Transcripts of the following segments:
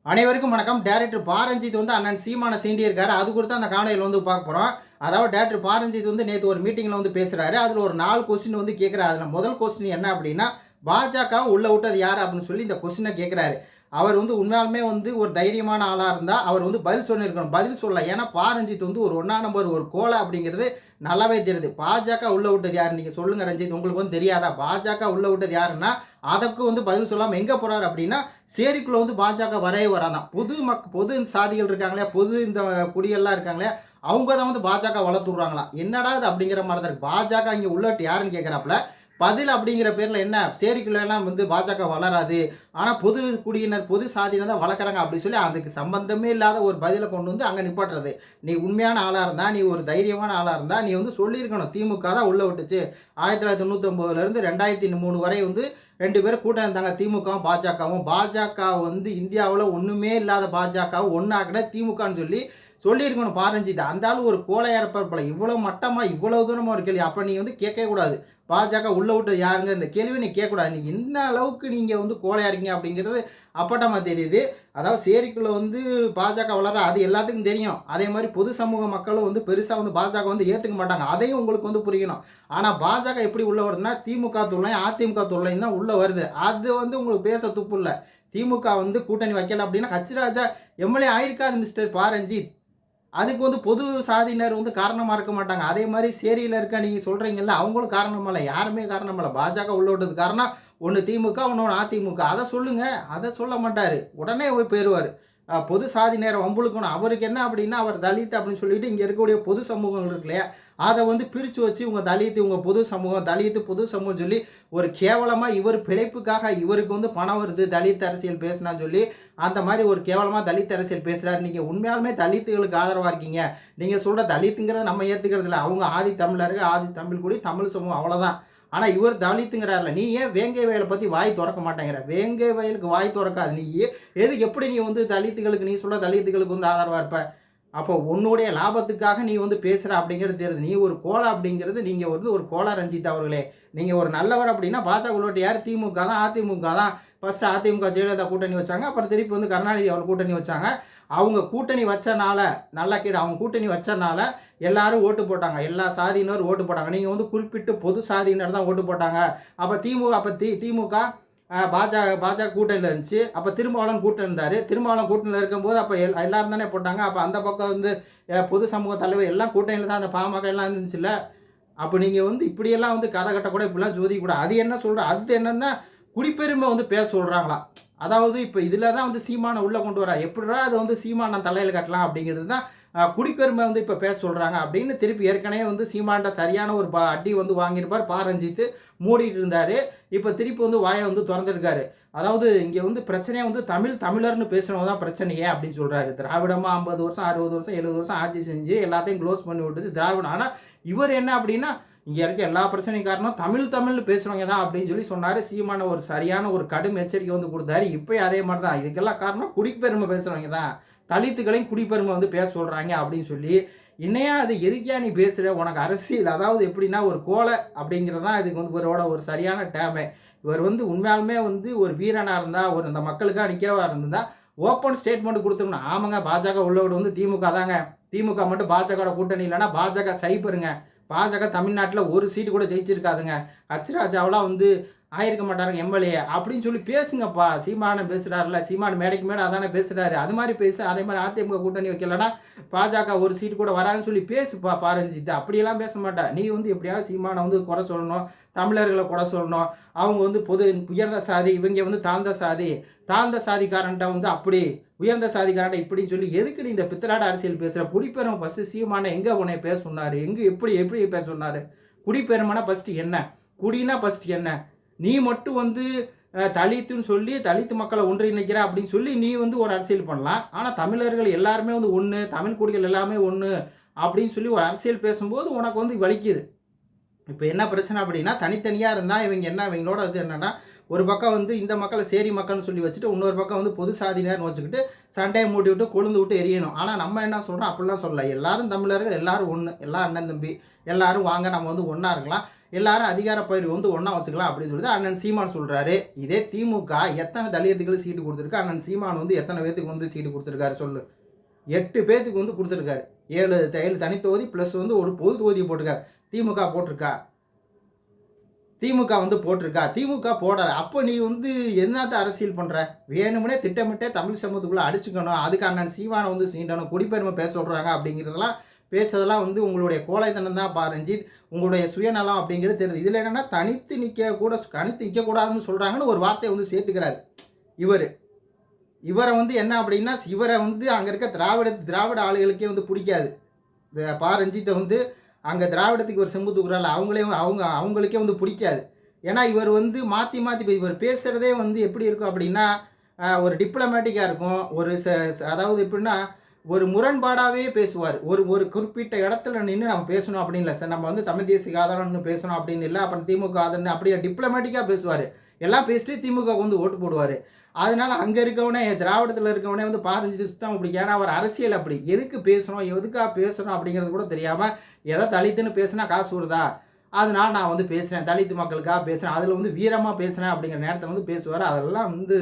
அனைவருக்கும் வணக்கம். டைரக்டர் பாரஞ்சித் அண்ணன் சீமான சீண்டியிருக்காரு. அது குறித்து அந்த காணொலியில் பார்க்க போகிறோம். அதாவது டைரக்டர் பாரஞ்சித் நேற்று ஒரு மீட்டிங்கில் பேசுகிறாரு. அதில் ஒரு 4 கொஸ்டின் கேட்குறாரு. அதில் முதல் கொஸ்டின் என்ன அப்படின்னா, பாஜக உள்ள விட்டது யார் அப்படின்னு சொல்லி இந்த கொஸ்டினை கேட்குறாரு. அவர் உண்மையாலுமே ஒரு தைரியமான ஆளாக இருந்தால் அவர் பதில் சொல்லியிருக்கணும். பதில் சொல்ல. ஏன்னா பாரஞ்சித் ஒரு ஒன்றா நம்பர் ஒரு கோலை அப்படிங்கிறது நல்லாவே தெரியுது. பாஜக உள்ள விட்டது யார் நீங்கள் சொல்லுங்க ரஞ்சித், உங்களுக்கு தெரியாதா? பாஜக உள்ள விட்டது யாருன்னா அதற்கு பதில் சொல்லாமல் எங்கே போகிறார் அப்படின்னா, சேரிக்குள்ளே பாஜக வரவே வராதான். பொது சாதிகள் இருக்காங்களே, பொது இந்த குடியெல்லாம் இருக்காங்களே, அவங்க தான் பாஜக வளர்த்து விட்றாங்களாம். என்னடா இது அப்படிங்கிற மாதிரி தான் இருக்குது. பாஜக இங்கே உள்ளட்டு யாருன்னு கேட்குறாப்புல. பதில் அப்படிங்கிற பேரில் என்ன சேரிக்குள்ளெல்லாம் பாஜக வளராது, ஆனால் பொது குடியினர் பொது சாதியினர் தான் வளர்க்குறாங்க அப்படி சொல்லி அதுக்கு சம்பந்தமே இல்லாத ஒரு பதிலை கொண்டு அங்கே நிப்பாட்டுறது. நீ உண்மையான ஆளாக இருந்தால், நீ ஒரு தைரியமான ஆளாக இருந்தால் நீ சொல்லியிருக்கணும், திமுக தான் உள்ளே விட்டுச்சு. 1999 2003 வரை 2 பேரும் கூட்டம் இருந்தாங்க, திமுகவும் பாஜகவும். பாஜக இந்தியாவில் ஒன்றுமே இல்லாத பாஜகவும் ஒன்றாக்கின திமுகன்னு சொல்லியிருக்கணும் பாரஞ்சித். அந்த ஆள் ஒரு கோழையா இருப்பார் போல. இவ்வளோ மட்டமாக இவ்வளோ தூரமாக ஒரு கேள்வி. அப்போ நீ கேட்கவே கூடாது. பாஜக உள்ள விட்டு யாருங்க இந்த கேள்வி நீ கேட்கக்கூடாது. நீங்கள் என்ன அளவுக்கு நீங்கள் கோழையா இருக்கீங்க அப்படிங்கிறது அப்பட்டமாக தெரியுது. அதாவது சேரிக்குள்ளே பாஜக வளர அது எல்லாத்துக்கும் தெரியும். அதே மாதிரி பொது சமூக மக்களும் பெருசாக பாஜக ஏற்றுக்க மாட்டாங்க. அதையும் உங்களுக்கு புரியணும். ஆனால் பாஜக எப்படி உள்ள வருதுன்னா, திமுக தொல்லையும் அதிமுக தொல்லையும் தான் உள்ளே வருது. அது உங்களுக்கு பேச துப்பு இல்லை. திமுக கூட்டணி வைக்கல அப்படின்னா ஹச்ராஜா எம்எல்ஏ ஆயிருக்காது மிஸ்டர் பாரஞ்சித். அதுக்கு பொது சாதியினர் காரணமாக இருக்க மாட்டாங்க. அதே மாதிரி சேரியில் இருக்க நீங்கள் சொல்கிறீங்கல்ல, அவங்களும் காரணமாக இல்லை, யாருமே காரணமாக இல்லை. பாஜக உள்ள விட்டது காரணம் ஒன்று திமுக, ஒன்று அதிமுக. அதை சொல்லுங்கள். அதை சொல்ல மாட்டார். உடனே போய் போயிடுவார். பொது சாதியினர் வம்புழுக்கணும். அவருக்கு என்ன அப்படின்னா, அவர் தலித் அப்படின்னு சொல்லிட்டு இங்கே இருக்கக்கூடிய பொது சமூகங்கள் இருக்கு இல்லையா, அதை பிரித்து வச்சு உங்கள் தலித், உங்கள் பொது சமூகம், தலித் பொது சமூகம் சொல்லி ஒரு கேவலமாக இவர் பிழைப்புக்காக இவருக்கு பணம் வருது தலித் அரசியல் பேசினான்னு சொல்லி அந்த மாதிரி ஒரு கேவலமாக தலித் அரசியல் பேசுகிறாரு. நீங்கள் உண்மையாலுமே தலித்துகளுக்கு ஆதரவாக இருக்கீங்க. நீங்கள் சொல்கிற தலித்துங்கிறத நம்ம ஏற்றுக்கிறது இல்லை. அவங்க ஆதி தமிழர்கள், ஆதி தமிழ் குடி, தமிழ் சமூகம், அவ்வளோதான். ஆனால் இவர் தலித்துங்கிறார்ல. நீ ஏன் வேங்கை வயலை பற்றி வாய் திறக்க மாட்டேங்கிற? வேங்கை வயலுக்கு வாய் திறக்காது. நீ எப்படி நீ தலித்துகளுக்கு, நீ சொல்கிற தலித்துகளுக்கு ஆதரவாக இருப்ப? அப்போ உன்னுடைய லாபத்துக்காக நீ பேசுகிற அப்படிங்கிறது தெரியுது. நீ ஒரு கோலா அப்படிங்கிறது, நீங்கள் ஒரு கோலா ரஞ்சித் அவர்களே. நீங்கள் ஒரு நல்லவர் அப்படின்னா பாஜக உள்ளோட்டு யார்? திமுக தான், அதிமுக தான். ஃபர்ஸ்ட் அதிமுக ஜெயலலிதா கூட்டணி வச்சாங்க, அப்புறம் திருப்பி கருணாநிதி அவர் கூட்டணி வச்சாங்க. அவங்க கூட்டணி வச்சனால, நல்லா கேடு, அவங்க கூட்டணி வச்சனால எல்லாரும் ஓட்டு போட்டாங்க. எல்லா சாதியினரும் ஓட்டு போட்டாங்க. நீங்கள் குறிப்பிட்டு பொது சாதியினர் தான் ஓட்டு போட்டாங்க. அப்போ திமுக பாஜக கூட்டணியில் இருந்துச்சு. அப்போ திருமாவளவன் கூட்டம் இருந்தார். திருமாவளவன் கூட்டணியில் இருக்கும்போது அப்போ எல்லாரும் தானே போட்டாங்க. அப்போ அந்த பக்கம் பொது சமூக தலைவர் எல்லாம் கூட்டணியில் தான், அந்த பாமக எல்லாம் இருந்துச்சுல்ல. அப்போ நீங்கள் இப்படியெல்லாம் கதை கட்ட கூட இப்படிலாம் ஜோதி கூட. அது என்ன சொல்கிற, அது என்னென்னா குடிப்பெருமை பேச சொல்கிறாங்களா. அதாவது இப்போ இதில் தான் சீமானை உள்ளே கொண்டு வரா. எப்படிடா அது சீமானை தலையில் கட்டலாம் அப்படிங்கிறது தான் குடிப்பெருமை இப்போ பேச சொல்கிறாங்க அப்படின்னு திருப்பி ஏற்கனவே சீமான்ட்ட சரியான ஒரு அடி வாங்கியிருப்பார் பாரஞ்சித்து. மூடிட்டு இருந்தார். இப்போ திருப்பி வாயை திறந்துருக்காரு. அதாவது இங்கே பிரச்சனையே தமிழர்னு பேசுனது தான் பிரச்சனையே அப்படின்னு சொல்கிறாரு. திராவிடமாக 50 வருஷம் 60 வருஷம் 70 வருஷம் ஆட்சி செஞ்சு எல்லாத்தையும் க்ளோஸ் பண்ணி விட்டுச்சு திராவிடம். ஆனால் இவர் என்ன அப்படின்னா, இங்கே இருக்க எல்லா பிரச்சனையும் காரணம் தமிழ்னு பேசுகிறவங்க தான் அப்படின்னு சொன்னார். சீமான ஒரு சரியான ஒரு கடும் எச்சரிக்கை கொடுத்தாரு. இப்போ அதே மாதிரி தான். இதுக்கெல்லாம் காரணம் குடிப்பெருமை பேசுகிறவங்க தான். தலித்துகளையும் குடிப்பெருமை பேச சொல்கிறாங்க அப்படின்னு சொல்லி, இன்னையா அது எதுக்கியா நீ பேசுகிற? உனக்கு அரசியல் அதாவது எப்படின்னா ஒரு கோலை அப்படிங்கிறது தான் இதுக்கு இவரோட ஒரு சரியான டேமே. இவர் உண்மையாலுமே ஒரு வீரனாக இருந்தால், ஒரு இந்த மக்களுக்காக நிற்கிறவா இருந்தால் ஓப்பன் ஸ்டேட்மெண்ட் கொடுத்துருக்கணும். ஆமாங்க, பாஜக உள்ளோடு திமுக தாங்க. திமுக மட்டும் பாஜக கூட்டணி இல்லைன்னா பாஜக சைப்பருங்க. பாஜக தமிழ்நாட்டில் ஒரு சீட்டு கூட ஜெயிச்சிருக்காதுங்க. ஹச்ராஜாவெலாம் ஆயிருக்க மாட்டாருங்க எம்எல்ஏ அப்படின்னு சொல்லி பேசுங்கப்பா. சீமான பேசுகிறாருல, சீமான மேடைக்கு மேடை அதானே பேசுகிறாரு. அது மாதிரி பேசு. அதே மாதிரி அதிமுக கூட்டணி வைக்கலன்னா பாஜக ஒரு சீட்டு கூட வராதுன்னு சொல்லி பேசுப்பா பாரஞ்சித்து. அப்படியெல்லாம் பேச மாட்டா. நீ எப்படியாவது சீமானை குறை சொல்லணும், தமிழர்களை குறை சொல்லணும். அவங்க பொது உயர்ந்த சாதி, இவங்க தாழ்ந்த சாதிக்காரன்ட்ட அப்படி, உயர்ந்த சாதிக்காரன்ட்ட இப்படின்னு சொல்லி எதுக்கு நீ இந்த பித்தலாட அரசியல் பேசுகிற? குடிப்பெருமை ஃபஸ்ட்டு சீமான எங்கே உன்னை பேச சொன்னார்? எப்படி பேச சொன்னார்? குடிப்பெருமைனா ஃபஸ்ட்டு என்ன? குடினா ஃபஸ்ட்டு என்ன? நீ மட்டும் தலித்துன்னு சொல்லி தலித்து மக்களை ஒன்றிணைக்கிற அப்படின்னு சொல்லி நீ ஒரு அரசியல் பண்ணலாம். ஆனால் தமிழர்கள் எல்லாருமே ஒன்று, தமிழ் குடிகள் எல்லாமே ஒன்று அப்படின்னு சொல்லி ஒரு அரசியல் பேசும்போது உனக்கு வலிக்குது. இப்போ என்ன பிரச்சனை அப்படின்னா, தனித்தனியாக இருந்தால் இவங்களோட என்னென்னா, ஒரு பக்கம் இந்த மக்களை சேரி மக்கள்னு சொல்லி வச்சுட்டு, இன்னொரு பக்கம் பொது சாதியினர்னு வச்சுக்கிட்டு சண்டையை மூட்டி விட்டு கொழுந்து விட்டு எரியணும். ஆனால் நம்ம என்ன சொல்கிறோம், அப்படிலாம் சொல்லலை. எல்லாரும் தமிழர்கள், எல்லாரும் ஒன்று, எல்லா அண்ணன் தம்பி எல்லாரும் வாங்க, நம்ம ஒன்றா இருக்கலாம். எல்லாரும் அதிகார பயிர் வந்து ஒன்றா வச்சுக்கலாம் அப்படின்னு சொல்லிட்டு அண்ணன் சீமான் சொல்கிறாரு. இதே திமுக எத்தனை தலித்துகளுக்கு சீட்டு கொடுத்துருக்கு, அண்ணன் சீமான் வந்து எத்தனை பேத்துக்கு வந்து சீட்டு கொடுத்துருக்காரு சொல்லு? 8 பேத்துக்கு வந்து கொடுத்துருக்காரு. 7 தனித்தொகுதி ப்ளஸ் வந்து ஒரு பொது தொகுதி போட்டிருக்காரு. திமுக போட்டிருக்கா? திமுக வந்து போட்டிருக்கா? திமுக போடலை. அப்போ நீ வந்து என்னத்த அரசியல் பண்ணுற? வேணும்னே திட்டமிட்டே தமிழ் சமூகத்துக்குள்ளே அடிச்சுக்கணும், அதுக்கு அண்ணன் சீமானை வந்து சீண்டணும், குடிப்பெருமை பேச சொல்கிறாங்க அப்படிங்கிறதெல்லாம் பேசுறதெல்லாம் வந்து உங்களுடைய கோழைத்தனம் தான் ரஞ்சித். உங்களுடைய சுயநலம் அப்படிங்கிறது தெரியுது. இதில் என்னென்னா தனித்து நிற்கக்கூடாதுன்னு சொல்கிறாங்கன்னு ஒரு வார்த்தையை வந்து சேர்த்துக்கிறாரு இவரை வந்து என்ன அப்படின்னா, இவரை வந்து அங்கே இருக்க திராவிட ஆளுகளுக்கே வந்து பிடிக்காது. ரஞ்சித்தை வந்து அங்கே திராவிடத்துக்கு ஒரு செம்பு தூக்குறாள் அவங்களுக்கே வந்து பிடிக்காது. ஏன்னா இவர் வந்து மாற்றி இவர் பேசுகிறதே வந்து எப்படி இருக்கும் அப்படின்னா, ஒரு டிப்ளமேட்டிக்காக இருக்கும். அதாவது எப்படின்னா ஒரு முரண்பாடாகவே பேசுவார். ஒரு குறிப்பிட்ட இடத்துல நின்று நம்ம பேசணும் அப்படின்னு இல்லை சார், நம்ம வந்து தமிழ் தேசிய ஆதரவுன்னு பேசணும் அப்படின்னு இல்லை, அப்புறம் திமுக ஆதரவு அப்படியே டிப்ளமேட்டிக்காக பேசுவார். எல்லாம் பேசிட்டு திமுக வந்து ஓட்டு போடுவார். அதனால அங்கே இருக்கவனே திராவிடத்தில் இருக்கவனே வந்து ரஞ்சித் சுத்தம் பிடிக்கும். ஏன்னா அவர் அரசியல் அப்படி எதுக்கு பேசணும், எதுக்காக பேசணும் அப்படிங்கிறது கூட தெரியாமல் ஏதோ தலித்துன்னு பேசுனா காசு வருதா, அதனால நான் வந்து பேசுகிறேன், தலித்து மக்களுக்காக பேசுகிறேன், அதில் வந்து வீரமாக பேசுகிறேன் அப்படிங்கிற நேரத்தில் வந்து பேசுவார். அதெல்லாம் வந்து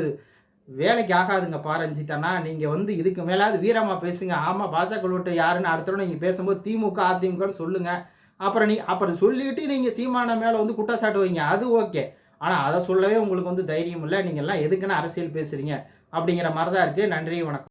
வேலைக்கு ஆகாதுங்க ரஞ்சித் அண்ணா. நீங்கள் வந்து இதுக்கு மேலாவது வீரமாக பேசுங்க. ஆமாம், பாஜக விட்டு யாருன்னு அடுத்த நீங்கள் பேசும்போது திமுக அதிமுகன்னு சொல்லுங்கள். அப்புறம் சொல்லிட்டு நீங்கள் சீமான மேலே வந்து குற்றச்சாட்டு வைங்க, அது ஓகே. ஆனால் அதை சொல்லவே உங்களுக்கு வந்து தைரியம் இல்லை. நீங்கள் எல்லாம் எதுக்குன்னு அரசியல் பேசுகிறீங்க அப்படிங்கிற மாதிரி தான் இருக்குது. நன்றி, வணக்கம்.